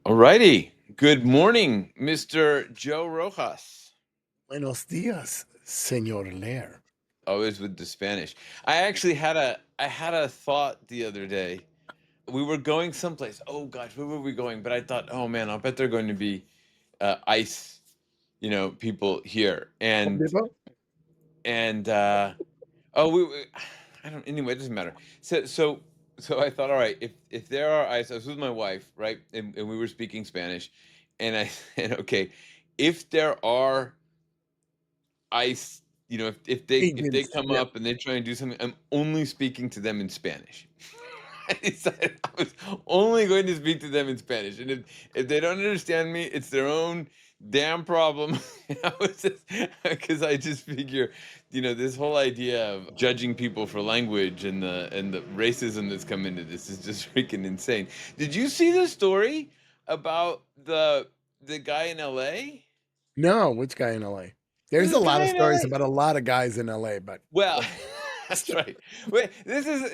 Alrighty. Good morning, Mr. Joe Rojas. Buenos dias, Senor Lair. Always with the Spanish. I had a thought the other day. We were going someplace. Oh gosh, where were we going? But I thought, oh man, I'll bet they're going to be ICE, people here. And oh I don't anyway, it doesn't matter. So I thought, all right, if there are ICE, I was with my wife, right? And we were speaking Spanish, and I said, okay, if there are ICE, if they Agents, come yeah. up and they try and do something, I'm only speaking to them in Spanish. I decided I was only going to speak to them in Spanish, and if they don't understand me, it's their own damn problem. I was just because I just figure, this whole idea of judging people for language and the racism that's come into this is just freaking insane. Did you see the story about the guy in LA? No, which guy in LA? There's There's a a lot guy of in stories LA. about a lot of guys in LA, but Well, go that's ahead. right. Wait, this is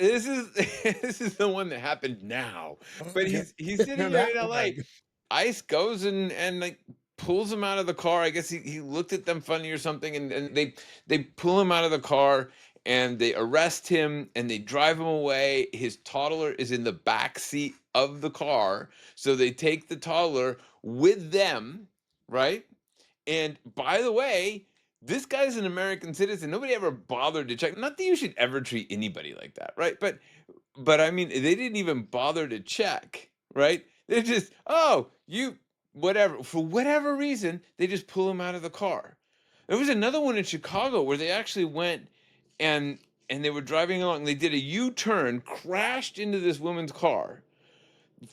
this is the one that happened now. But Okay. he's sitting there That in LA. one. ICE goes and like pulls him out of the car. I guess he looked at them funny or something, and they pull him out of the car and they arrest him and they drive him away. His toddler is in the back seat of the car, so they take the toddler with them, right? And by the way, this guy's an American citizen. Nobody ever bothered to check. Not that you should ever treat anybody like that, right? But I mean, they didn't even bother to check, right? They just, oh, you whatever, for whatever reason, they just pull him out of the car. There was another one in Chicago where they actually went and and they were driving along. They did a U-turn, crashed into this woman's car.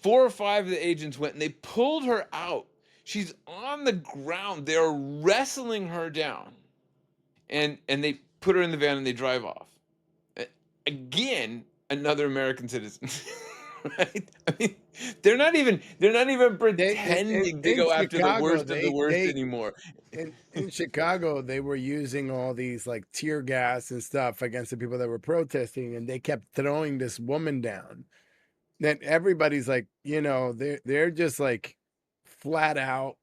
Four or five of the agents went and they pulled her out. She's on the ground. They're wrestling her down, and they put her in the van and they drive off. Again, another American citizen. Right? I mean, they're not even They pretending to in go after the Chicago, worst of the worst they anymore. in Chicago, they were using all these like tear gas and stuff against the people that were protesting, and they kept throwing this woman down. Then everybody's like, they're just like flat out.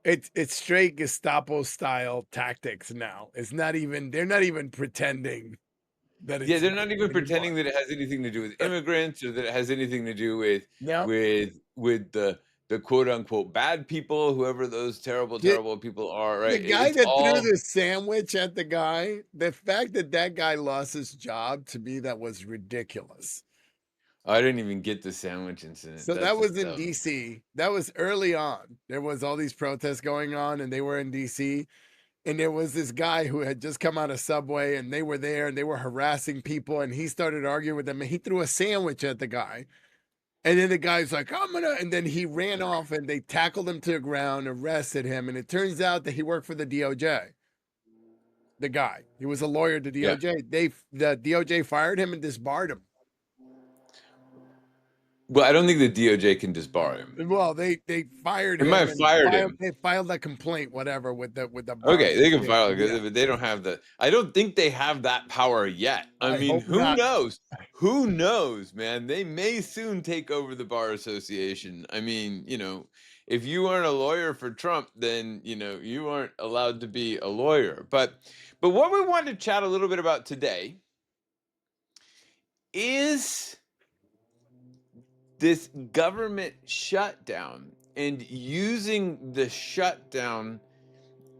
It's straight Gestapo style tactics now. It's not even they're not even pretending that Yeah, it's they're not them even anymore. pretending that it has anything to do with immigrants or that it has anything to do with Now, with the quote unquote bad people, whoever those terrible, the terrible people are, the right? guy It's that threw all the sandwich at the guy, the fact that that guy lost his job, to me, that was ridiculous. I didn't even get the sandwich incident. So That's that just was in dumb. DC. That was early on. There was all these protests going on, and they were in DC. And there was this guy who had just come out of Subway, and they were there, and they were harassing people, and he started arguing with them, and he threw a sandwich at the guy. And then the guy's like, I'm gonna, and then he ran off, and they tackled him to the ground, arrested him, and it turns out that he worked for the DOJ. The guy, he was a lawyer to Yeah. DOJ. The DOJ fired him and disbarred him. Well, I don't think the DOJ can disbar him. Well, they fired They might him have and fired filed him. they filed a complaint, whatever, with the bar Okay, they can file association. it, Yeah, but they don't have the. I don't think they have that power yet. I I mean, hope who not. knows? Who knows, man? They may soon take over the bar association. I mean, if you aren't a lawyer for Trump, then you aren't allowed to be a lawyer. But what we want to chat a little bit about today is this government shutdown and using the shutdown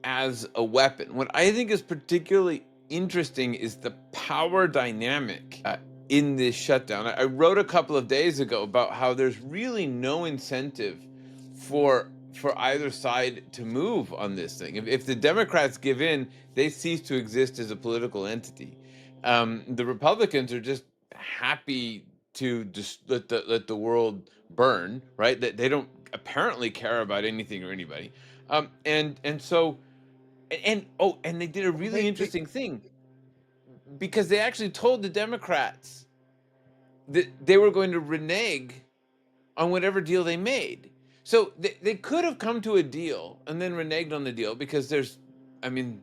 as a weapon. What I think is particularly interesting is the power dynamic in this shutdown. I wrote a couple of days ago about how there's really no incentive for either side to move on this thing. If the Democrats give in, they cease to exist as a political entity. The Republicans are just happy to just let the world burn, right? That they don't apparently care about anything or anybody. And so and they did a Well, really interesting thing because they actually told the Democrats that they were going to renege on whatever deal they made. So they could have come to a deal and then reneged on the deal because I mean,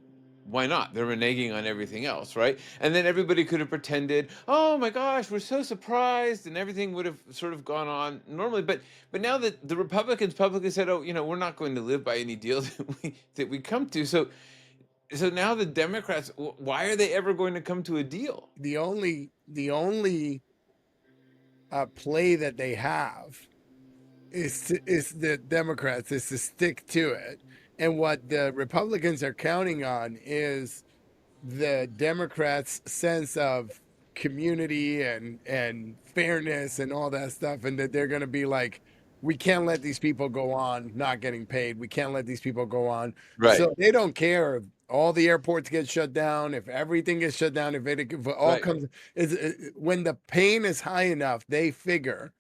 why not? They're reneging on everything else, right? And then everybody could have pretended, "Oh my gosh, we're so surprised," and everything would have sort of gone on normally. But now that the Republicans publicly said, "Oh, we're not going to live by any deals that we come to," so now the Democrats, why are they ever going to come to a deal? The only play that they have is the Democrats is to stick to it, and what the Republicans are counting on is the Democrats' sense of community and fairness and all that stuff, and that they're going to be like, we can't let these people go on not getting paid. We can't let these people go on. Right, So they don't care if all the airports get shut down, if everything gets shut down, if it all right. comes. When the pain is high enough, they figure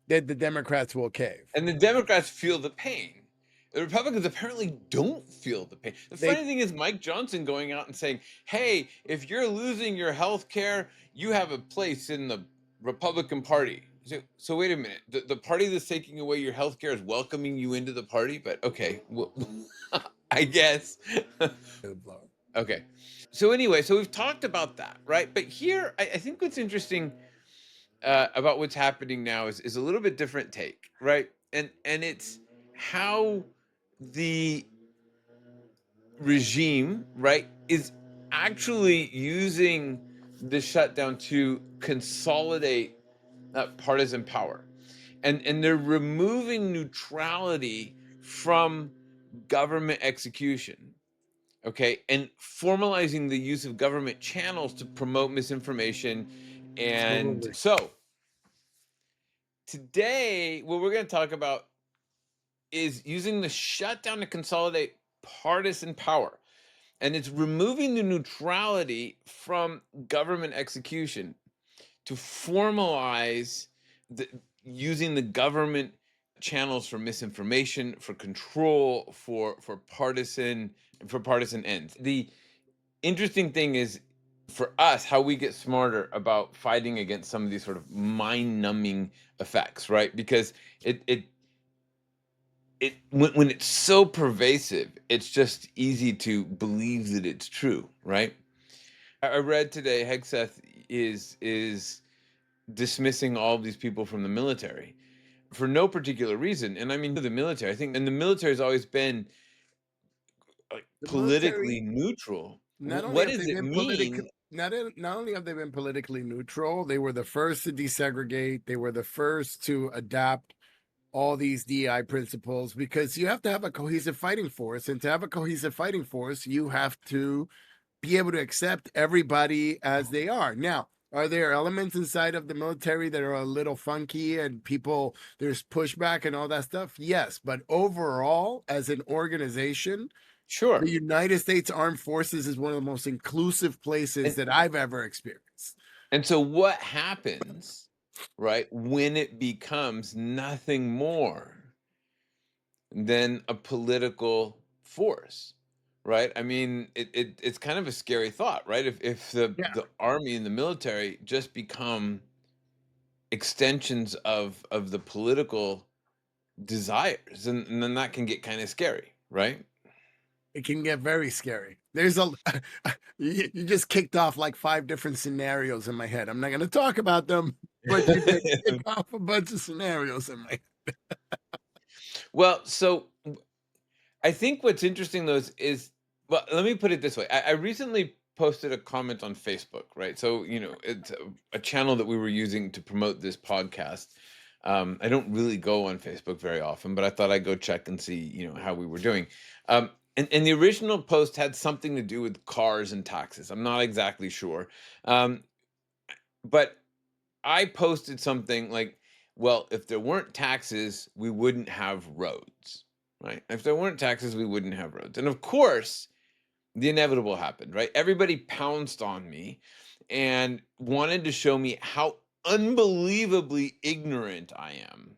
that the Democrats will cave. And the Democrats feel the pain. The Republicans apparently don't feel the pain. The They funny thing is Mike Johnson going out and saying, "Hey, if you're losing your health care, you have a place in the Republican Party." So wait a minute. The party that's taking away your health care is welcoming you into the party? But okay, well, I guess. Okay. So anyway, so we've talked about that, right? But here, I think what's interesting about what's happening now is a little bit different take, right? And it's how the regime, right, is actually using the shutdown to consolidate partisan power, and they're removing neutrality from government execution, okay, and formalizing the use of government channels to promote misinformation. And absolutely. so today, what we're going to talk about is using the shutdown to consolidate partisan power. And it's removing the neutrality from government execution to formalize the using the government channels for misinformation, for control, for partisan ends. The interesting thing is for us how we get smarter about fighting against some of these sort of mind-numbing effects, right? Because when it's so pervasive, it's just easy to believe that it's true, right? I read today Hegseth is dismissing all of these people from the military for no particular reason. And I mean the military, I think, and the military has always been like The politically military, neutral. not only What have does they it been politically mean? not only have they been politically neutral, they were the first to desegregate. They were the first to adapt all these DI principles, because you have to have a cohesive fighting force, and to have a cohesive fighting force, you have to be able to accept everybody as they are. Now, are there elements inside of the military that are a little funky and people there's pushback and all that stuff? Yes, but overall, as an organization, the Sure. United States Armed Forces is one of the most inclusive places And that I've ever experienced. and so what happens, right, when it becomes nothing more than a political force, right? I mean, it's kind of a scary thought, right? If the Yeah, the army and the military just become extensions of the political desires, and then that can get kind of scary, right? it can get very scary. There's a you just kicked off like 5 different scenarios in my head. I'm not going to talk about them, but you did kick off a bunch of scenarios in my head. Well, so I think what's interesting though is well, let me put it this way. I recently posted a comment on Facebook, right? So, it's a channel that we were using to promote this podcast. I don't really go on Facebook very often, but I thought I'd go check and see, how we were doing. And the original post had something to do with cars and taxes. I'm not exactly sure. Um, but I posted something like, well, if there weren't taxes, we wouldn't have roads, right? If there weren't taxes, we wouldn't have roads. And of course, the inevitable happened, right? Everybody pounced on me and wanted to show me how unbelievably ignorant I am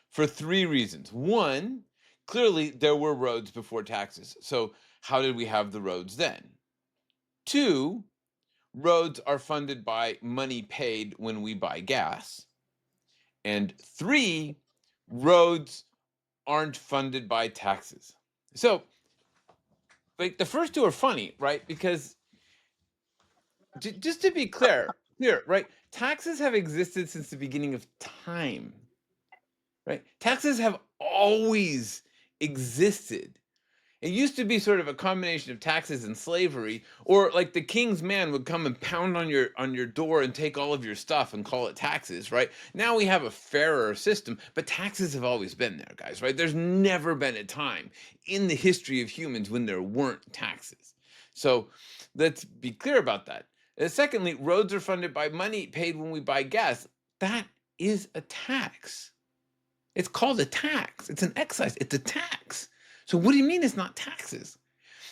for three reasons. One, clearly there were roads before taxes. So how did we have the roads then? Two, roads are funded by money paid when we buy gas. And three, roads aren't funded by taxes. So like the first two are funny, right? Because just to be clear, right? Taxes have existed since the beginning of time, right? Taxes have always existed. It used to be sort of a combination of taxes and slavery, or like the king's man would come and pound on your door and take all of your stuff and call it taxes, right? Now we have a fairer system, but taxes have always been there, guys, right? There's never been a time in the history of humans when there weren't taxes. So let's be clear about that. And secondly, roads are funded by money paid when we buy gas. That is a tax. It's called a tax. It's an excise. It's a tax. So what do you mean it's not taxes?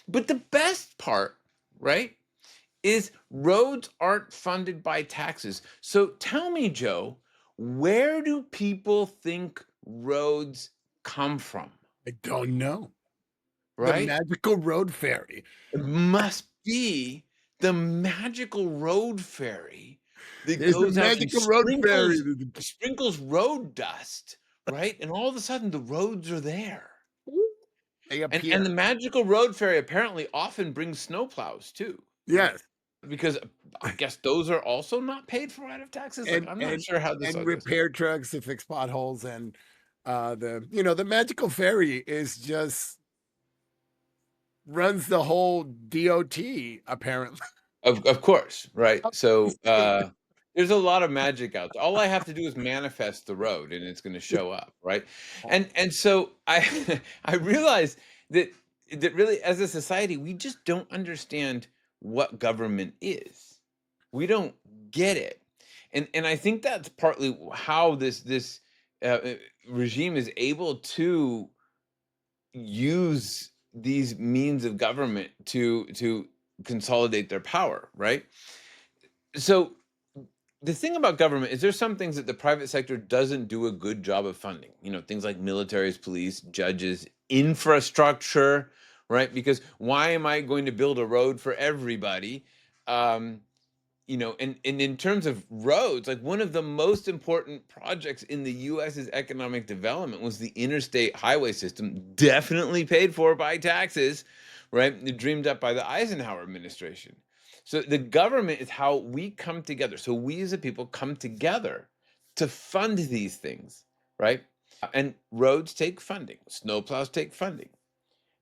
But the best part, right, is roads aren't funded by taxes. So tell me, Joe, where do people think roads come from? I don't know. The Right? magical road fairy. It must be the magical road fairy that There's a goes out and magical road fairy. sprinkles road dust, right? And all of a sudden the roads are there. They And appear. the magical road fairy apparently often brings snowplows too, right? Yes. Because I guess those are also not paid for out of taxes. Like And I'm not and sure how this and all goes. repair trucks to fix potholes, and the magical fairy is just runs the whole DOT apparently. Of course, right? So State. there's a lot of magic out there. All I have to do is manifest the road, and it's going to show up, right? And so I I realize that really as a society we just don't understand what government is. We don't get it, and I think that's partly how this uh, regime is able to use these means of government to consolidate their power, right? So the thing about government is there's some things that the private sector doesn't do a good job of funding. You know, things like militaries, police, judges, infrastructure, right? Because why am I going to build a road for everybody? Um, and in terms of roads, like one of the most important projects in the US's economic development was the interstate highway system, definitely paid for by taxes, right? Dreamed up by the Eisenhower administration. So the government is how we come together. So we as a people come together to fund these things, right? And roads take funding, snowplows take funding.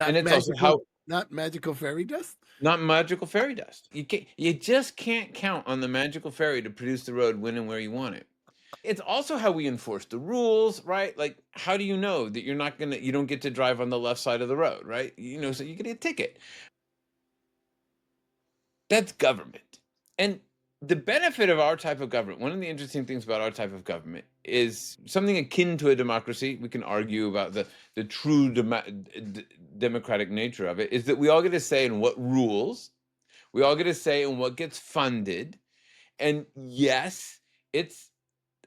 And Not it's also magical, how not magical fairy dust. not magical fairy dust. You just can't count on the magical fairy to produce the road when and where you want it. It's also how we enforce the rules, right? Like how do you know that you don't get to drive on the left side of the road, right? So you get a ticket. That's government. And the benefit of our type of government, one of the interesting things about our type of government is something akin to a democracy. We can argue about the true democratic nature of it, is that we all get a say in what rules, we all get a say in what gets funded. And yes, it's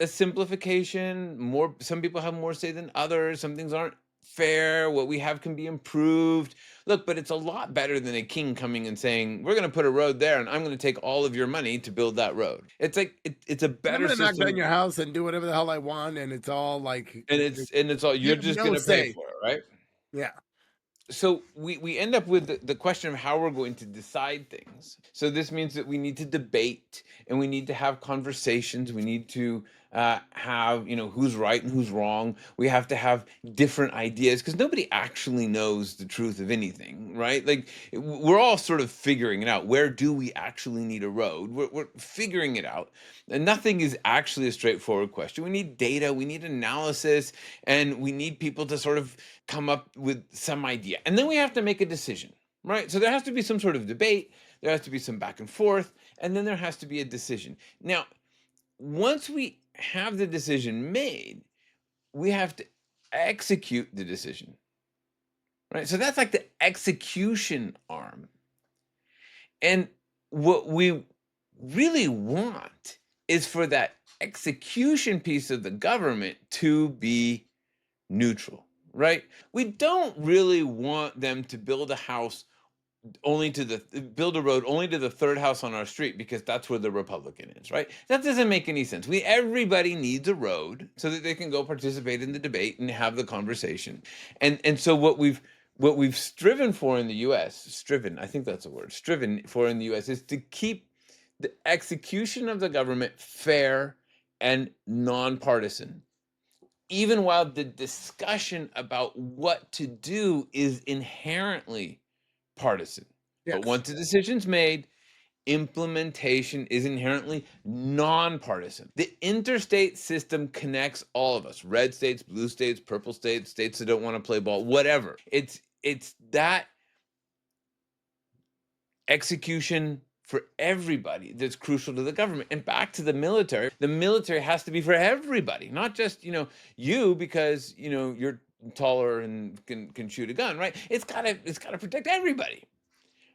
a simplification. Some people have more say than others. Some things aren't fair. What we have can be improved. Look, but it's a lot better than a king coming and saying, "We're going to put a road there, and I'm going to take all of your money to build that road." It's like it's a And I'm better gonna knock down system, your house and do whatever the hell I want, and it's all like and it's all you you're have just no going to pay say. for it, right? Yeah. So we end up with the question of how we're going to decide things. So this means that we need to debate and we need to have conversations. We need to have who's right and who's wrong. We have to have different ideas because nobody actually knows the truth of anything, right? Like we're all sort of figuring it out. Where do we actually need a road? We're figuring it out, and nothing is actually a straightforward question. We need data, we need analysis, and we need people to sort of come up with some idea. And then we have to make a decision, right? So there has to be some sort of debate, there has to be some back and forth, and then there has to be a decision. Now, once we have the decision made, we have to execute the decision, right? So that's like the execution arm. And what we really want is for that execution piece of the government to be neutral, right? We don't really want them to build a house only to the build a road only to the third house on our street because that's where the Republican is, right? That doesn't make any sense. Everybody needs a road so that they can go participate in the debate and have the conversation. And so what we've what we've striven for in the US, striven, I think that's a word, striven for in the US is to keep the execution of the government fair and nonpartisan, even while the discussion about what to do is inherently partisan. But Yes. once a decision's made, implementation is inherently nonpartisan. The interstate system connects all of us: red states, blue states, purple states, states that don't want to play ball, whatever. It's that execution for everybody that's crucial to the government. And back to the military has to be for everybody, not just, you because, you're taller and can shoot a gun, right? It's got to protect everybody.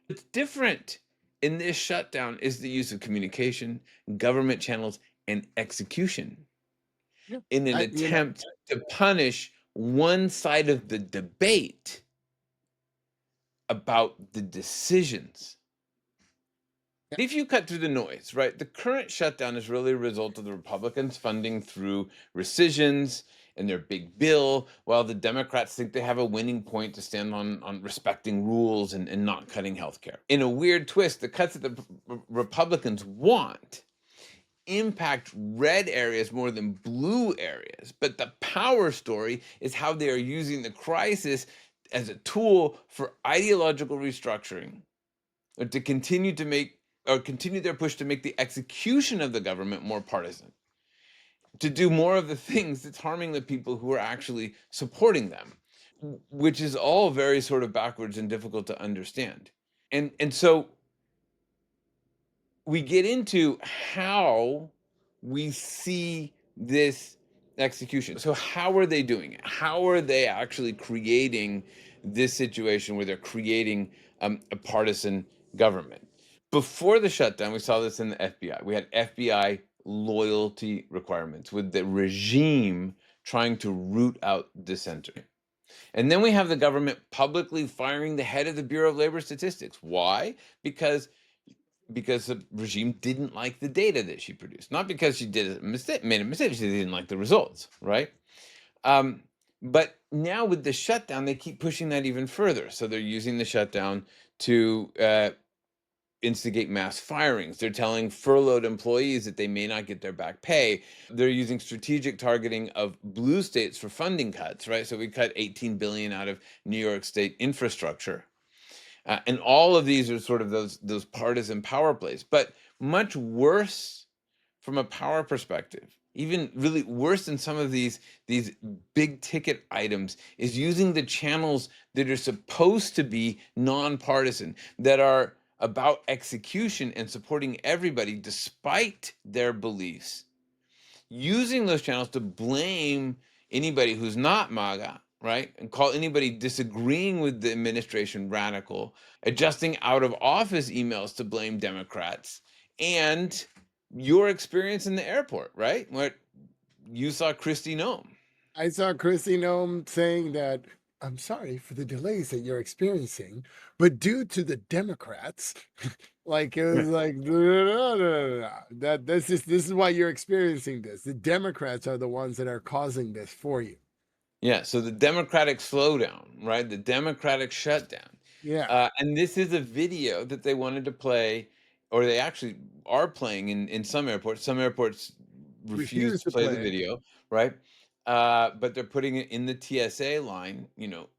What's different in this shutdown is the use of communication, government channels, and execution Yeah. in an attempt to punish one side of the debate about the decisions. If you cut through the noise, right, the current shutdown is really a result of the Republicans funding through rescissions and their big bill, while the Democrats think they have a winning point to stand on respecting rules and not cutting health care. In a weird twist, the cuts that the Republicans want impact red areas more than blue areas. But the power story is how they are using the crisis as a tool for ideological restructuring, or to continue their push to make the execution of the government more partisan, to do more of the things that's harming the people who are actually supporting them, which is all very sort of backwards and difficult to understand. And so we get into how we see this execution. So how are they doing it? How are they actually creating this situation where they're creating a partisan government? Before the shutdown, we saw this in the FBI. We had FBI loyalty requirements with the regime trying to root out dissenters. And then we have the government publicly firing the head of the Bureau of Labor Statistics. Why? Because the regime didn't like the data that she produced, not because she made a mistake. She didn't like the results, right? But now with the shutdown, they keep pushing that even further. So they're using the shutdown to instigate mass firings. They're telling furloughed employees that they may not get their back pay. They're using strategic targeting of blue states for funding cuts, right? So we cut 18 billion out of New York State infrastructure. And all of these are sort of those partisan power plays. But much worse from a power perspective, even really worse than some of these big ticket items, is using the channels that are supposed to be nonpartisan, that are about execution and supporting everybody despite their beliefs, using those channels to blame anybody who's not MAGA, right? And call anybody disagreeing with the administration radical, adjusting out of office emails to blame Democrats, and your experience in the airport, right? What you saw Kristi Noem. I saw Kristi Noem saying that, I'm sorry for the delays that you're experiencing, but due to the Democrats, like it was like that this is why you're experiencing this. The Democrats are the ones that are causing this for you. Yeah, so the Democratic slowdown, right? The Democratic shutdown. Yeah. And this is a video that they wanted to play, or they actually are playing in some airports. Some airports refuse Refuse to to play the play. video, right? But they're putting it in the TSA line,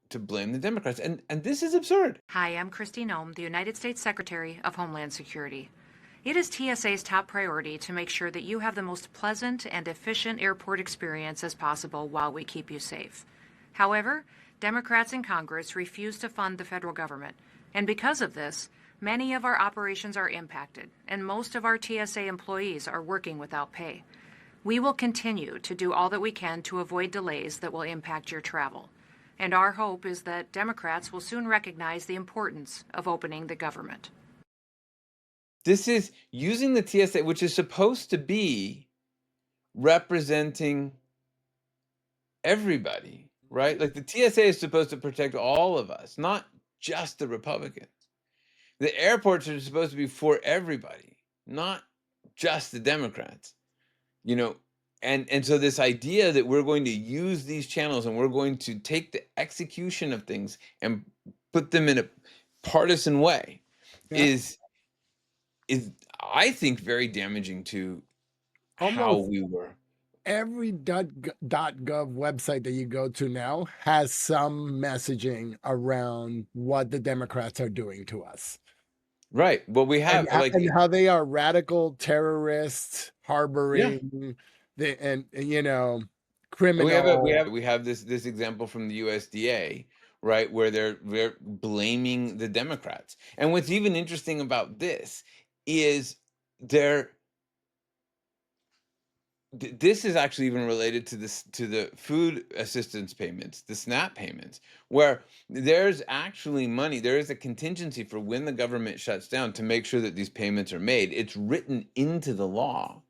to blame the Democrats. And this is absurd. Hi, I'm Kristi Noem, the United States Secretary of Homeland Security. It is TSA's top priority to make sure that you have the most pleasant and efficient airport experience as possible while we keep you safe. However, Democrats in Congress refuse to fund the federal government, and because of this, many of our operations are impacted, and most of our TSA employees are working without pay. We will continue to do all that we can to avoid delays that will impact your travel. And our hope is that Democrats will soon recognize the importance of opening the government. This is using the TSA, which is supposed to be representing everybody, right? Like the TSA is supposed to protect all of us, not just the Republicans. The airports are supposed to be for everybody, not just the Democrats. And so this idea that we're going to use these channels and we're going to take the execution of things and put them in a partisan way Yeah. is I think very damaging to how Almost we were. every .gov website that you go to now has some messaging around what the Democrats are doing to us. Right. Well, we And have like how they are radical terrorists yeah. harboring the We have this example from the USDA, right, where they're blaming the Democrats. And what's even interesting about this is they're this is actually even related to this to the food assistance payments, the SNAP payments, where there's actually money. There is a contingency for when the government shuts down to make sure that these payments are made. It's written into the law.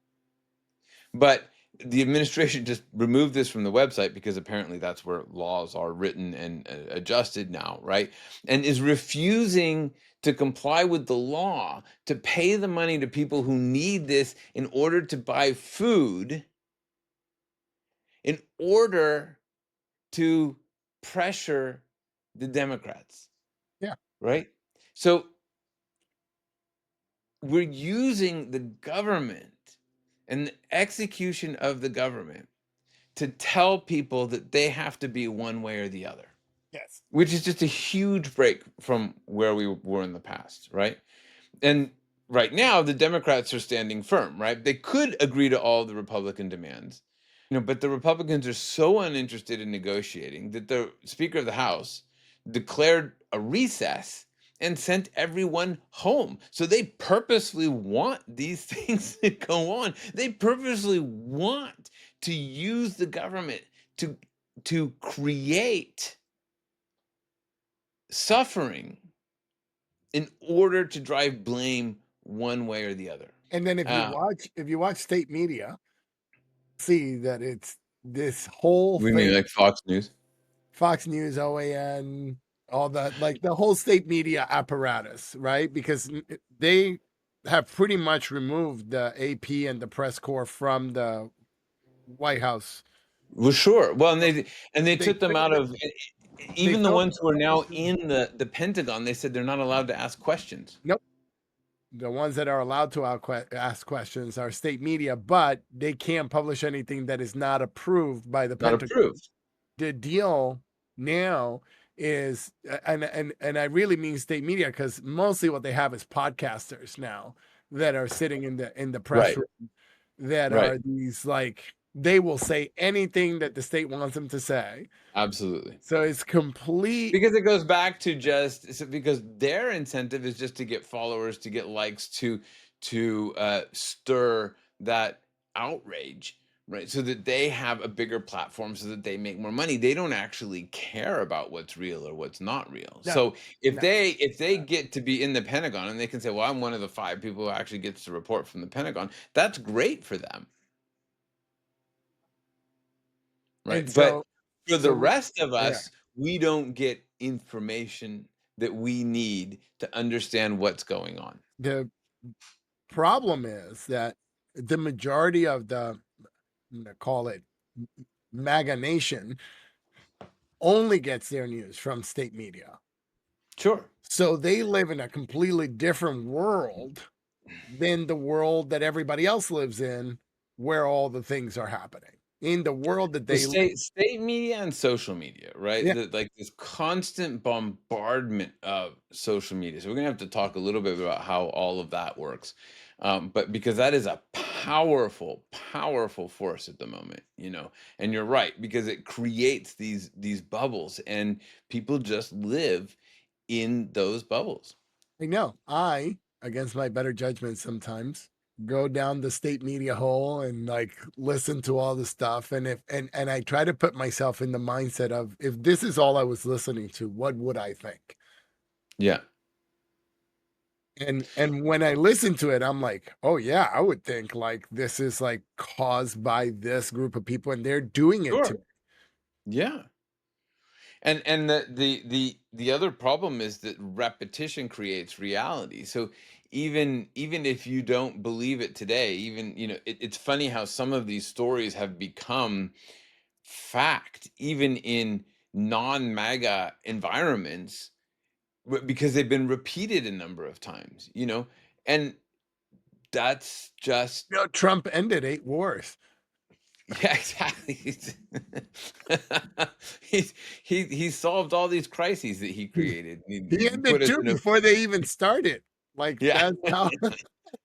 But the administration just removed this from the website because apparently that's where laws are written and adjusted now, right? And is refusing to comply with the law to pay the money to people who need this in order to buy food, in order to pressure the Democrats, yeah. right? So we're using the government and the execution of the government to tell people that they have to be one way or the other, Yes. which is just a huge break from where we were in the past, right? And right now, the Democrats are standing firm, right? They could agree to all the Republican demands, but the Republicans are so uninterested in negotiating that the Speaker of the House declared a recess and sent everyone home. So they purposely want these things to go on. They purposely want to use the government to create suffering in order to drive blame one way or the other. And then Uh, if you watch state media, see that it's this whole we mean thing, like Fox News. Fox News, OAN, all that, like the whole state media apparatus, right? Because they have pretty much removed the AP and the press corps from the White House. Well, sure. Well, and they They took them filter, out of they even the filter ones who are now information. in the Pentagon. They said they're not allowed to ask questions. Nope. The ones that are allowed to ask questions are state media, but they can't publish anything that is not approved by the Not Pentagon. approved. The deal now is, and I really mean state media, because mostly what they have is podcasters now that are sitting in the press Right. room, that Right. are these, like, they will say anything that the state wants them to say. Absolutely. So it's complete. Because it goes back to because their incentive is just to get followers, to get likes, to stir that outrage, right? So that they have a bigger platform, so that they make more money. They don't actually care about what's real or what's not real. No, So if no. they get to be in the Pentagon and they can say, "Well, I'm one of the 5 people who actually gets to report from the Pentagon," that's great for them, And right? But so, for the rest of yeah, us, we don't get information that we need to understand what's going on. the problem is that the majority of the, call it, MAGA nation, only gets their news from state media. Sure. So they live in a completely different world than the world that everybody else lives in, where all the things are happening. In the world that Well, they, state media and social media, right? yeah, Like this constant bombardment of social media. So we're gonna have to talk a little bit about how all of that works, but because that is a powerful, powerful force at the moment, And you're right, because it creates these bubbles, and people just live in those bubbles. I know. I, against my better judgment, sometimes go down the state media hole and, like, listen to all the stuff. And and I try to put myself in the mindset of, if this is all I was listening to, what would I think? Yeah. And when I listen to it, I'm like, oh yeah, I would think, like, this is, like, caused by this group of people, and they're doing it to Sure. me. Yeah. And the other problem is that repetition creates reality. So even if you don't believe it today, even it's funny how some of these stories have become fact, even in non-MAGA environments, because they've been repeated a number of times, and that's just Trump ended 8 wars. yeah, exactly. He solved all these crises that he created. He He ended put us 2 in a before they even started. Like, yeah. that's how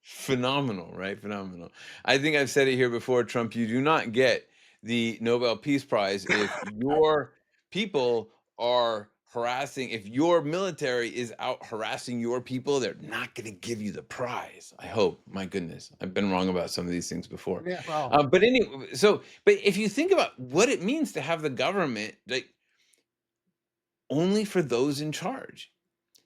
Phenomenal, right? Phenomenal. I think I've said it here before, Trump, you do not get the Nobel Peace Prize if your people are harassing, if your military is out harassing your people, they're not going to give you the prize. I hope. My goodness. I've been wrong about some of these things before. Yeah, well, But anyway, but if you think about what it means to have the government, like, only for those in charge.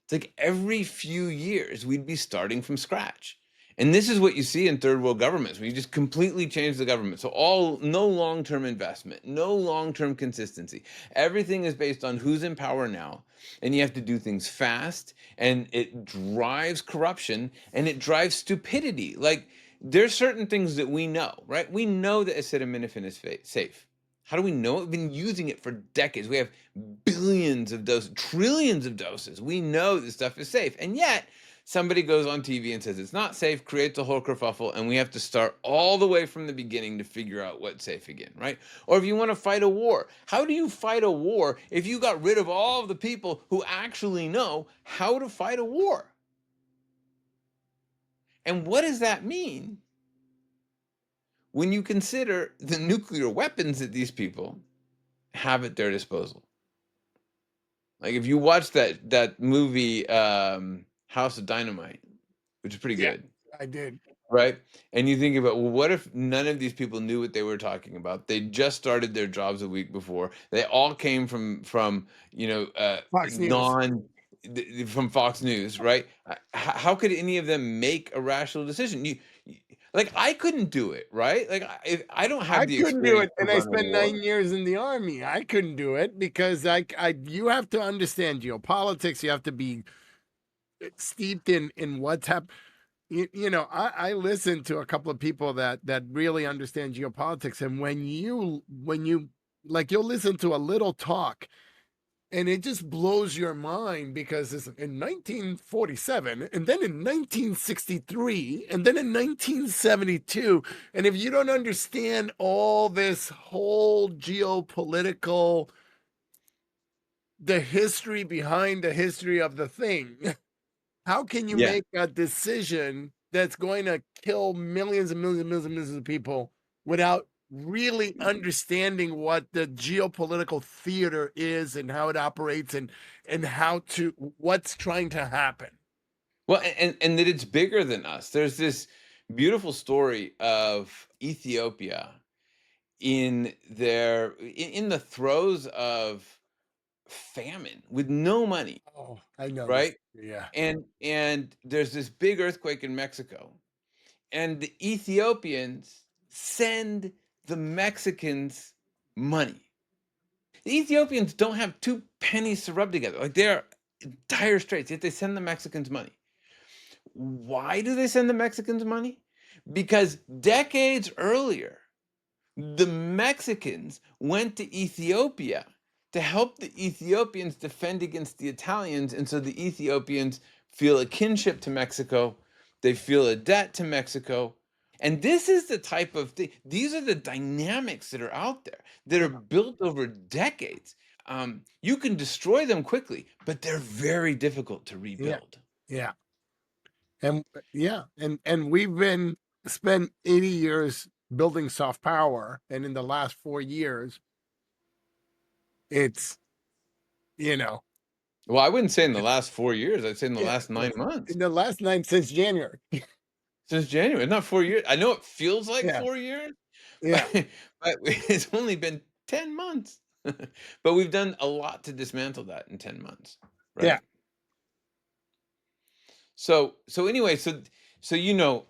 It's like every few years we'd be starting from scratch. And this is what you see in third world governments, where you just completely change the government. So no long-term investment, no long-term consistency. Everything is based on who's in power now. And you have to do things fast, and it drives corruption and it drives stupidity. Like, there's certain things that we know, right? We know that acetaminophen is safe. How do we know it? We've been using it for decades. We have billions of doses, trillions of doses. We know this stuff is safe. And yet, somebody goes on TV and says it's not safe, creates a whole kerfuffle, and we have to start all the way from the beginning to figure out what's safe again, right? Or if you want to fight a war, how do you fight a war if you got rid of all of the people who actually know how to fight a war? And what does that mean when you consider the nuclear weapons that these people have at their disposal? Like, if you watch that movie, House of Dynamite, which is pretty yeah, good, I did. right? And you think about, well, what if none of these people knew what they were talking about? They just started their jobs a week before. They all came from Fox News. from Fox News, right? How could any of them make a rational decision? Like, I couldn't do it, right? Like, I don't I have the couldn't do experience it, to and I run a spent war. 9 years in the Army. I couldn't do it because you have to understand geopolitics. You have to be steeped in what's happening. I listen to a couple of people that really understand geopolitics, and when you like, you'll listen to a little talk, and it just blows your mind because it's in 1947, and then in 1963, and then in 1972, and if you don't understand all this whole geopolitical, the history behind the history of the thing, how can you Yeah. make a decision that's going to kill millions and millions and millions and millions of people without really understanding what the geopolitical theater is and how it operates and what's trying to happen? Well, and that it's bigger than us. There's this beautiful story of Ethiopia in the throes of famine with no money, Oh, I know this. right? Yeah. And there's this big earthquake in Mexico, and the Ethiopians send the Mexicans money. The Ethiopians don't have two pennies to rub together. Like, they're in dire straits, yet they send the Mexicans money. Why do they send the Mexicans money? Because decades earlier, the Mexicans went to Ethiopia to help the Ethiopians defend against the Italians. And so the Ethiopians feel a kinship to Mexico, they feel a debt to Mexico. And this is the type of thing, these are the dynamics that are out there that are built over decades. You can destroy them quickly, but they're very difficult to Yeah. rebuild. Yeah. And yeah, and we've been spent 80 years building soft power, and in the last 4 years, it's, you know, Well, I wouldn't say in the last 4 years. I'd say in the yeah, last 9 months. in the last 9 since January. Since January, not 4 years. I know it feels like Yeah. 4 years, but Yeah. but it's only been 10 months. But we've done a lot to dismantle that in 10 months, Yeah. right? So anyway,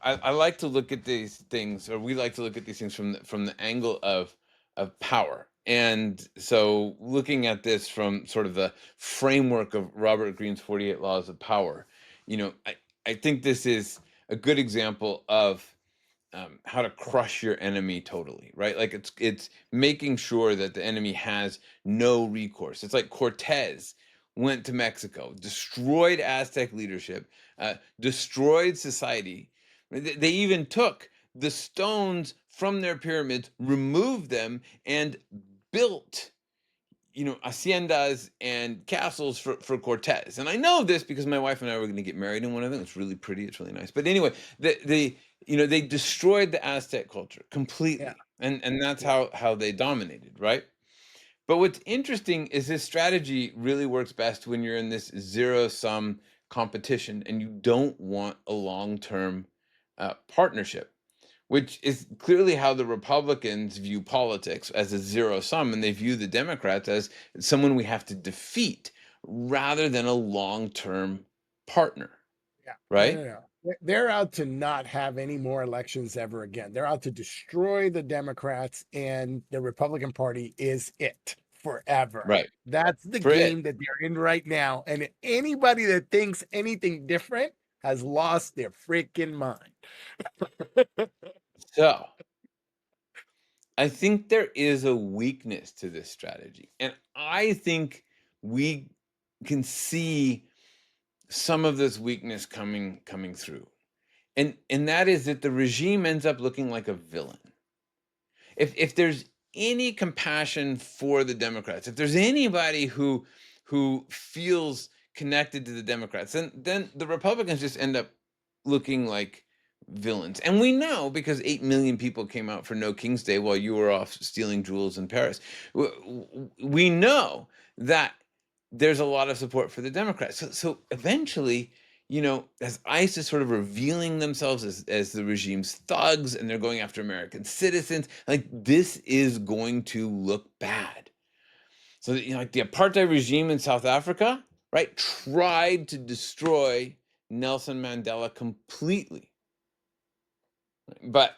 I like to look at these things, or we like to look at these things from the angle of power. And so, looking at this from sort of the framework of Robert Greene's 48 Laws of Power, I think this is a good example of how to crush your enemy totally, right? Like, it's making sure that the enemy has no recourse. It's like Cortez went to Mexico, destroyed Aztec leadership, destroyed society. They even took the stones from their pyramids, removed them, and built, haciendas and castles for Cortez. And I know this because my wife and I were going to get married in one of them. It's really pretty. It's really nice. But anyway, they destroyed the Aztec culture completely, and that's how they dominated, right? But what's interesting is this strategy really works best when you're in this zero-sum competition and you don't want a long-term partnership, which is clearly how the Republicans view politics, as a zero-sum, and they view the Democrats as someone we have to defeat rather than a long-term partner, Yeah. right? No. They're out to not have any more elections ever again. They're out to destroy the Democrats, and the Republican Party is it forever. Right. That's the For it. game that they're in right now. And anybody that thinks anything different has lost their freaking mind. So I think there is a weakness to this strategy. And I think we can see some of this weakness coming through. And that is that the regime ends up looking like a villain. If there's any compassion for the Democrats, if there's anybody who feels connected to the Democrats, then the Republicans just end up looking like villains. And we know, because 8 million people came out for No King's Day while you were off stealing jewels in Paris. We know that there's a lot of support for the Democrats. So eventually, as ICE is sort of revealing themselves as the regime's thugs, and they're going after American citizens, like, this is going to look bad. So, like the apartheid regime in South Africa, right, tried to destroy Nelson Mandela completely. But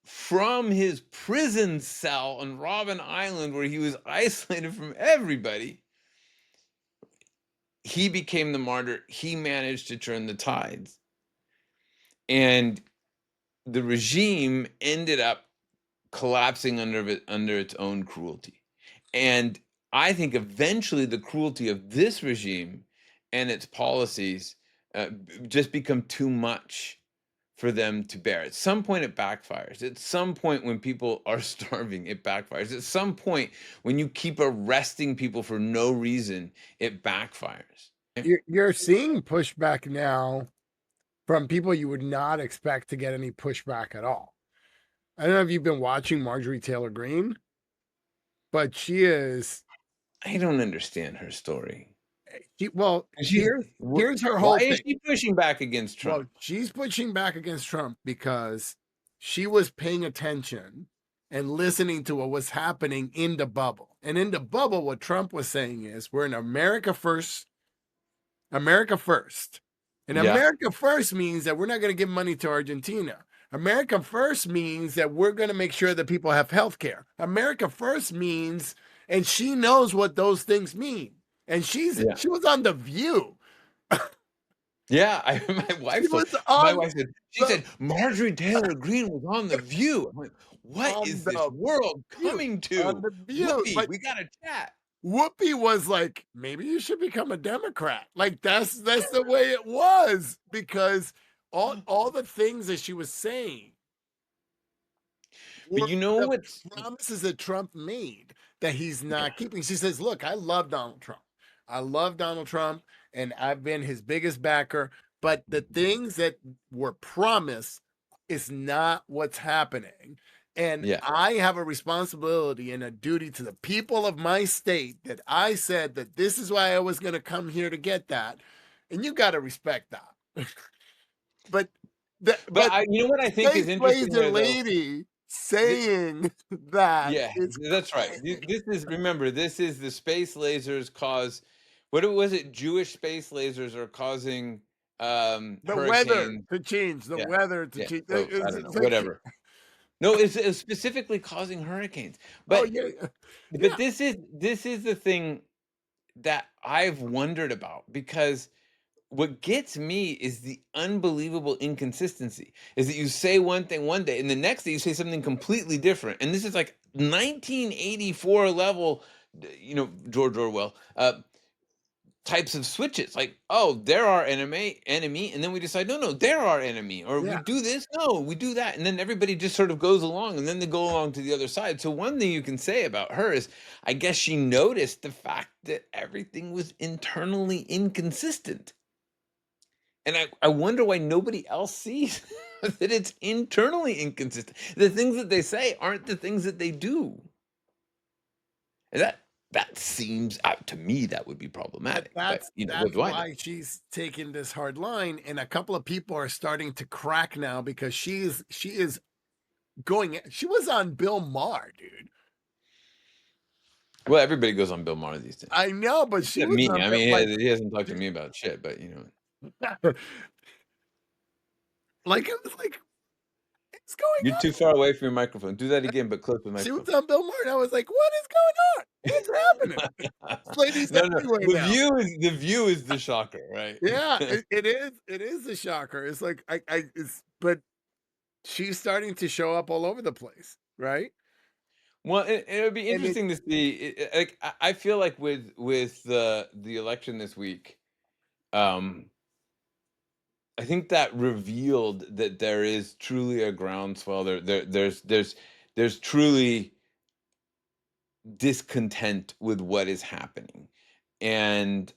from his prison cell on Robben Island, where he was isolated from everybody, he became the martyr. He managed to turn the tides. And the regime ended up collapsing under its own cruelty. And I think eventually the cruelty of this regime and its policies just become too much for them to bear. At some point, it backfires. At some point, when people are starving, it backfires. At some point, when you keep arresting people for no reason, it backfires. You're seeing pushback now from people you would not expect to get any pushback at all. I don't know if you've been watching Marjorie Taylor Greene, but she is. I don't understand her story. Here's her whole Why thing. is she pushing back against Trump? Well, she's pushing back against Trump because she was paying attention and listening to what was happening in the bubble. And in the bubble, what Trump was saying is, we're in America first. America first. And America first means that we're not going to give money to Argentina. America first means that we're going to make sure that people have health care. America first means, and she knows what those things mean. And she was on The View. Yeah, my wife said Marjorie Taylor Greene was on The View. I'm like, what is this world coming to? On The View. Whoopi, we got to chat. Whoopi was like, maybe you should become a Democrat. Like, that's the way it was, because all the things that she was saying. But you know what? Promises that Trump made that he's not keeping. She says, look, I love Donald Trump. I love Donald Trump, and I've been his biggest backer. But the things that were promised is not what's happening. And I have a responsibility and a duty to the people of my state that I said that this is why I was going to come here to get that. And you got to respect that. But you know what I think is interesting? The lady saying that. Yeah, that's right. This is the space lasers cause. What was it? Jewish space lasers are causing the weather to change. The weather to change. I don't know, whatever. No, it's specifically causing hurricanes. But but this is the thing that I've wondered about, because what gets me is the unbelievable inconsistency. Is that you say one thing one day, and the next day you say something completely different. And this is like 1984 level, George Orwell, types of switches. Like, oh, they're our enemy, and then we decide, no, they're our enemy, or we Yeah. do this, no, we do that, and then everybody just sort of goes along, and then they go along to the other side. So one thing you can say about her is, I guess she noticed the fact that everything was internally inconsistent. And I wonder why nobody else sees that it's internally inconsistent. The things that they say aren't the things that they do. And that seems out to me that would be But problematic. But that's what that's do I know? why she's taking this hard line, and a couple of people are starting to crack now because she is going. She was on Bill Maher, dude. Well, everybody goes on Bill Maher these days. I know, but she Except was me. on I Bill mean, like he hasn't talked to me about shit, but like it was like what's going you're too on? far away from your microphone. Do that again, but close the She was microphone. on Bill Maher, and I was like, what is going on? What's happening? This lady's No, everywhere the now. view is the shocker, right? Yeah, it is a shocker. It's like but she's starting to show up all over the place, right? Well, it would be And it interesting to see. Like, I feel like with the election this week, um, I think that revealed that there is truly a groundswell. There's truly discontent with what is happening, and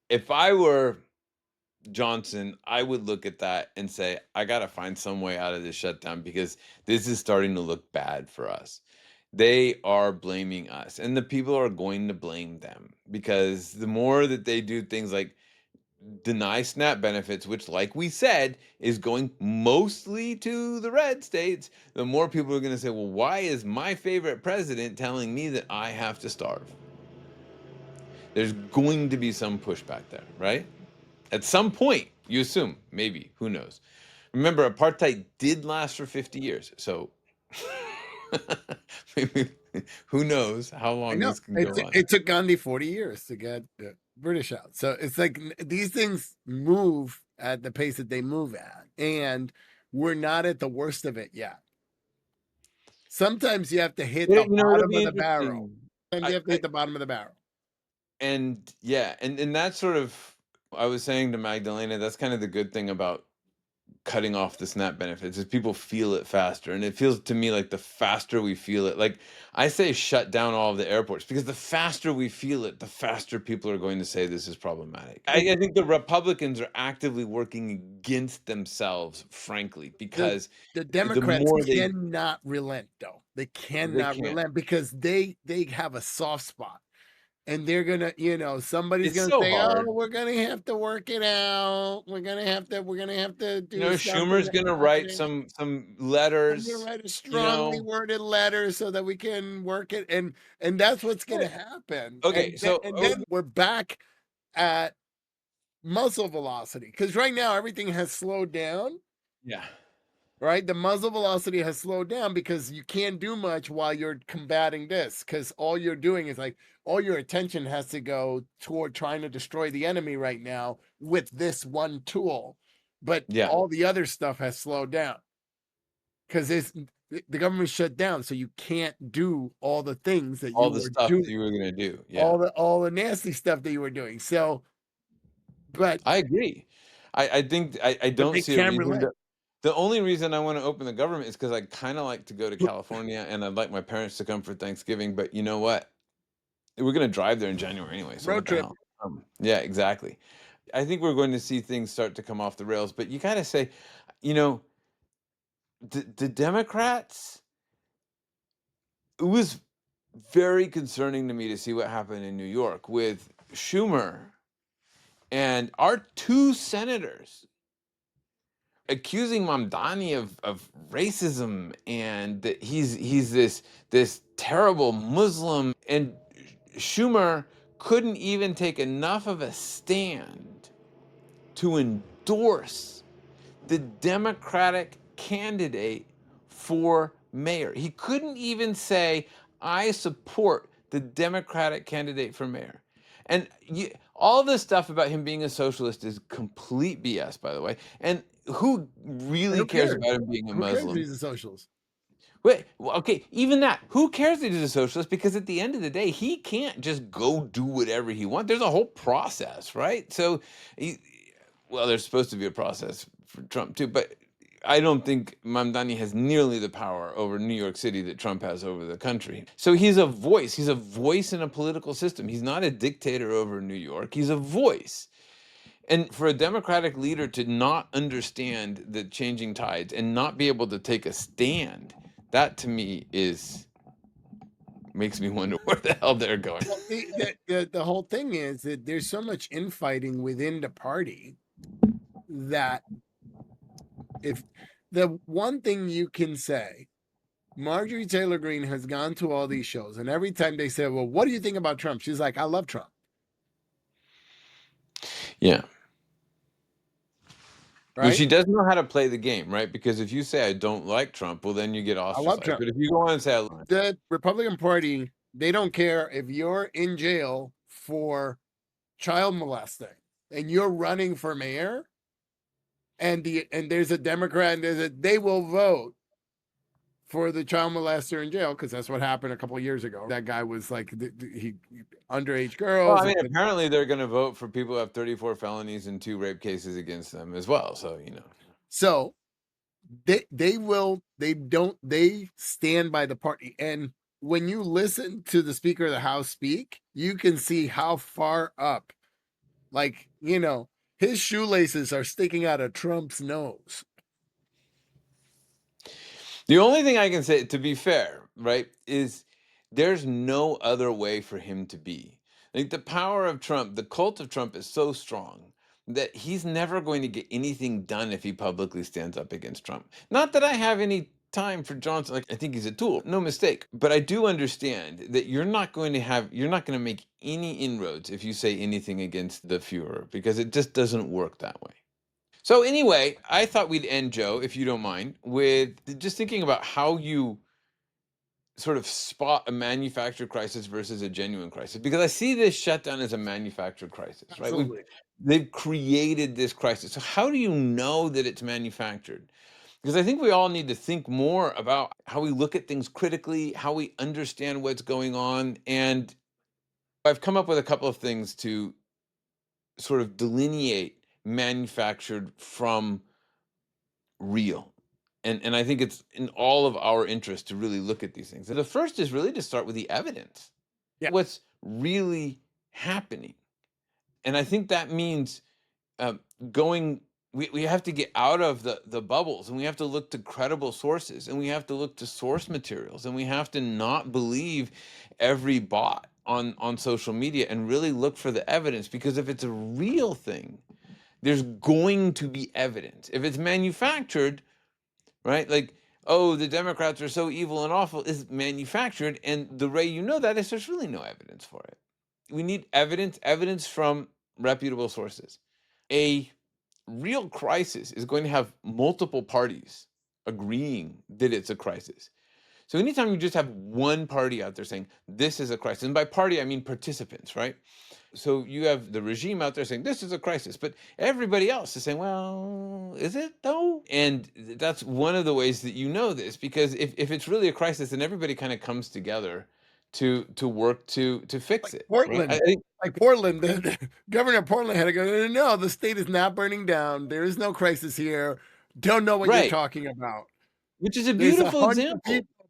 if I were Johnson, I would look at that and say, I got to find some way out of this shutdown because this is starting to look bad for us. They are blaming us, and the people are going to blame them because the more that they do things like deny SNAP benefits, which, like we said, is going mostly to the red states, the more people are going to say, well, why is my favorite president telling me that I have to starve? There's going to be some pushback there, right? At some point, you assume, maybe, who knows? Remember, apartheid did last for 50 years, so maybe, who knows how I long know this can go on. it took Gandhi 40 years to get the British out. So it's like these things move at the pace that they move at, and we're not at the worst of it yet. Sometimes you have to hit the It'll bottom be of the barrel. interesting. Sometimes you have to hit the bottom of the barrel. And yeah, and that's sort of, I was saying to Magdalena, that's kind of the good thing about cutting off the SNAP benefits is people feel it faster. And it feels to me like the faster we feel it, like I say shut down all of the airports because the faster we feel it, the faster people are going to say this is problematic. I think the Republicans are actively working against themselves, frankly, because The the Democrats more they cannot relent, though. They they cannot can't. relent because they have a soft spot. And they're gonna, somebody's It's gonna so say, "Oh, hard. we're gonna have to work it out. We're gonna have to do something Schumer's gonna about write it. some I'm gonna letters, write a you strongly know. worded letter so that we can work it." And that's what's gonna Yeah. happen. Okay, so And then we're back at muzzle velocity because right now everything has slowed down. yeah. Right, the muzzle velocity has slowed down because you can't do much while you're combating this because all you're doing is like all your attention has to go toward trying to destroy the enemy right now with this one tool, but Yeah. all the other stuff has slowed down because the government shut down, so you can't do all the things that All you the were stuff that doing, you were gonna do. Yeah. all the nasty stuff that you were doing. So, but I agree. I think I don't they see a can reason relent. to. The only reason I want to open the government is because I kind of like to go to California and I'd like my parents to come for Thanksgiving. But you know what? We're gonna drive there in January anyway, so Road what the trip. hell? Yeah, exactly. I think we're going to see things start to come off the rails. But you gotta say, you know, the Democrats. It was very concerning to me to see what happened in New York with Schumer and our two senators accusing Mamdani of racism and that he's this terrible Muslim, and Schumer couldn't even take enough of a stand to endorse the Democratic candidate for mayor. He couldn't even say, I support the Democratic candidate for mayor. And all this stuff about him being a socialist is complete BS, by the way. And who really Who cares cares? about him being a Who cares if Muslim? he's a socialist? Wait, well, okay, even that. Who cares that he's a socialist? Because at the end of the day, he can't just go do whatever he wants. There's a whole process, right? So, well, there's supposed to be a process for Trump too, but I don't think Mamdani has nearly the power over New York City that Trump has over the country. So he's a voice. He's a voice in a political system. He's not a dictator over New York. He's a voice. And for a Democratic leader to not understand the changing tides and not be able to take a stand, that to me makes me wonder where the hell they're going. Well, the whole thing is that there's so much infighting within the party that if the one thing you can say, Marjorie Taylor Greene has gone to all these shows, and every time they say, well, what do you think about Trump? She's like, I love Trump. Yeah. Right? Well, she does know how to play the game, right? Because if you say I don't like Trump, well, then you get ostracized. Trump. But if you go on and say the Republican Party, they don't care if you're in jail for child molesting and you're running for mayor, and there's a Democrat, and they will vote for the child molester in jail, because that's what happened a couple of years ago. That guy was like, he underage girls. well, I mean, apparently they're going to vote for people who have 34 felonies and 2 rape cases against them as well. So, So they stand by the party. And when you listen to the Speaker of the House speak, you can see how far up, like, his shoelaces are sticking out of Trump's nose. The only thing I can say, to be fair, right, is there's no other way for him to be. Like, the power of Trump, the cult of Trump is so strong that he's never going to get anything done if he publicly stands up against Trump. Not that I have any time for Johnson. Like, I think he's a tool, no mistake. But I do understand that you're not going to make any inroads if you say anything against the Fuhrer, because it just doesn't work that way. So anyway, I thought we'd end, Joe, if you don't mind, with just thinking about how you sort of spot a manufactured crisis versus a genuine crisis, because I see this shutdown as a manufactured crisis, right? Absolutely. They've created this crisis. So how do you know that it's manufactured? Because I think we all need to think more about how we look at things critically, how we understand what's going on. And I've come up with a couple of things to sort of delineate manufactured from real. And I think it's in all of our interest to really look at these things. The first is really to start with the evidence. Yeah. What's really happening. And I think that means we have to get out of the bubbles, and we have to look to credible sources, and we have to look to source materials, and we have to not believe every bot on social media, and really look for the evidence, because if it's a real thing, there's going to be evidence. If it's manufactured, right? Like, oh, the Democrats are so evil and awful, is manufactured. And the way you know that is there's really no evidence for it. We need evidence from reputable sources. A real crisis is going to have multiple parties agreeing that it's a crisis. So anytime you just have one party out there saying this is a crisis, and by party I mean participants, right? So you have the regime out there saying this is a crisis, but everybody else is saying, well, is it though? And that's one of the ways that you know this, because if it's really a crisis, then everybody kind of comes together to work to fix it. Portland, right? I think, like Portland, the governor of Portland had to go, no, the state is not burning down. There is no crisis here. Don't know what you're talking about. Which is a beautiful example.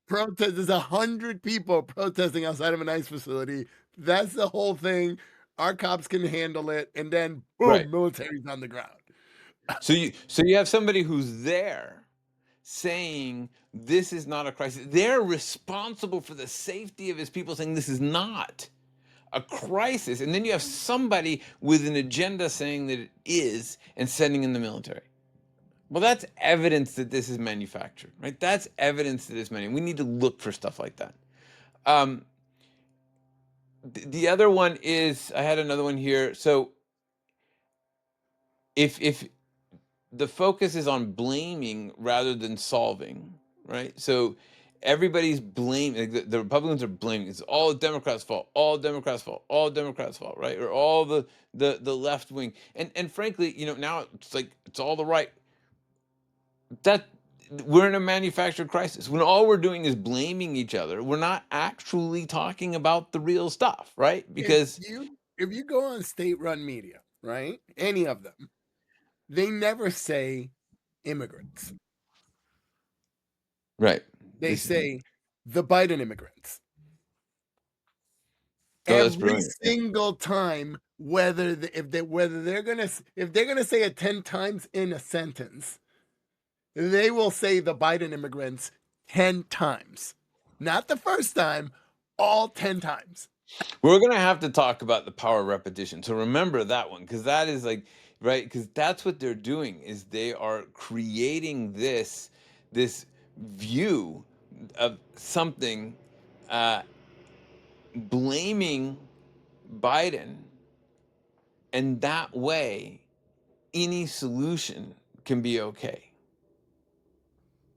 There's 100 people protesting outside of an ICE facility. That's the whole thing. Our cops can handle it, and then boom, military's on the ground. So you have somebody who's there saying this is not a crisis. They're responsible for the safety of his people, saying this is not a crisis. And then you have somebody with an agenda saying that it is, and sending in the military. Well, that's evidence that this is manufactured, right? That's evidence that it's manufactured. We need to look for stuff like that. The other one is, I had another one here. So if the focus is on blaming rather than solving, right? So everybody's blaming, like the Republicans are blaming, it's all Democrats' fault, all Democrats' fault, all Democrats' fault, right? Or all the left wing. And frankly, now it's like it's all the right. That we're in a manufactured crisis. When all we're doing is blaming each other, we're not actually talking about the real stuff, right? Because if you go on state-run media, right, any of them, they never say immigrants. right, They say the Biden immigrants. oh, that's Every brilliant. single time, whether they're gonna say it 10 times in a sentence, they will say the Biden immigrants 10 times. Not the first time, all 10 times. We're gonna have to talk about the power of repetition. So remember that one, because that is like, right, because that's what they're doing, is they are creating this view of something, uh, blaming Biden, and that way any solution can be okay.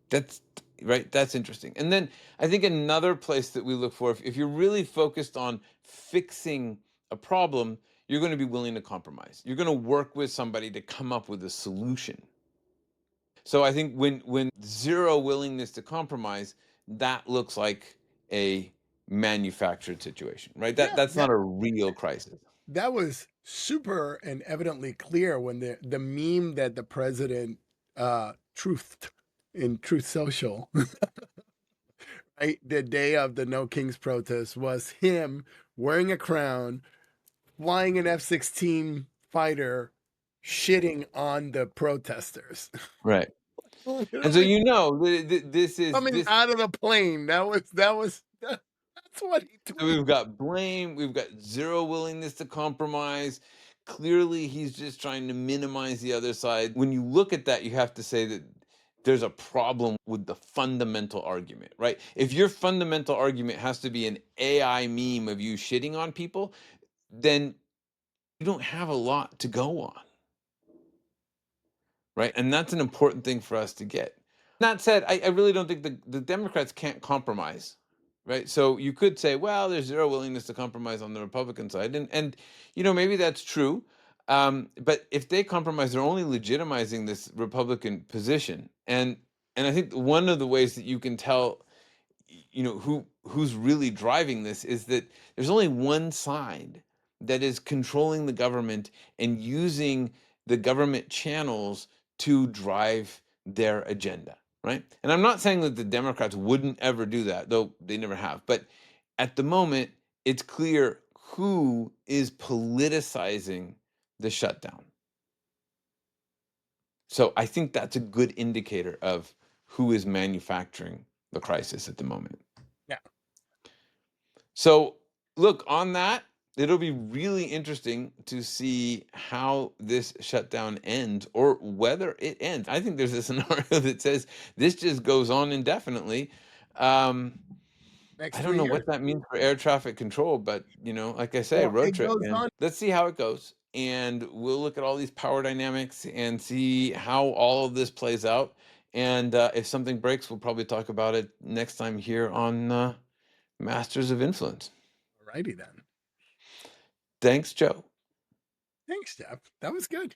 That's right. That's interesting. And then I think another place that we look for, if you're really focused on fixing a problem, you're going to be willing to compromise. You're going to work with somebody to come up with a solution. So I think when zero willingness to compromise, that looks like a manufactured situation, right? Yeah, That's not a real crisis. that was super and evidently clear when the meme that the president truthed in Truth Social, right, the day of the No Kings protest was him wearing a crown, flying an F-16 fighter, shitting on the protesters. Right. And so Literally you know this is coming this. out of the plane. That's what he So tweeted. we've got blame, we've got zero willingness to compromise. Clearly, he's just trying to minimize the other side. When you look at that, you have to say that there's a problem with the fundamental argument, right? If your fundamental argument has to be an AI meme of you shitting on people, then you don't have a lot to go on, right? And that's an important thing for us to get. That said, I really don't think the Democrats can't compromise, right? So you could say, well, there's zero willingness to compromise on the Republican side, and maybe that's true. But if they compromise, they're only legitimizing this Republican position, and I think one of the ways that you can tell, who's really driving this is that there's only one side that is controlling the government and using the government channels to drive their agenda, right? And I'm not saying that the Democrats wouldn't ever do that, though they never have. But at the moment, it's clear who is politicizing the shutdown. So I think that's a good indicator of who is manufacturing the crisis at the moment. Yeah. So look, on that, it'll be really interesting to see how this shutdown ends, or whether it ends. I think there's a scenario that says this just goes on indefinitely. Next I don't 3 know years. what that means for air traffic control, but like I say, Well, road it trip, goes man. on. Let's see how it goes, and we'll look at all these power dynamics and see how all of this plays out. And if something breaks, we'll probably talk about it next time here on Masters of Influence. Alrighty then. Thanks, Joe. Thanks, Jeff. That was good.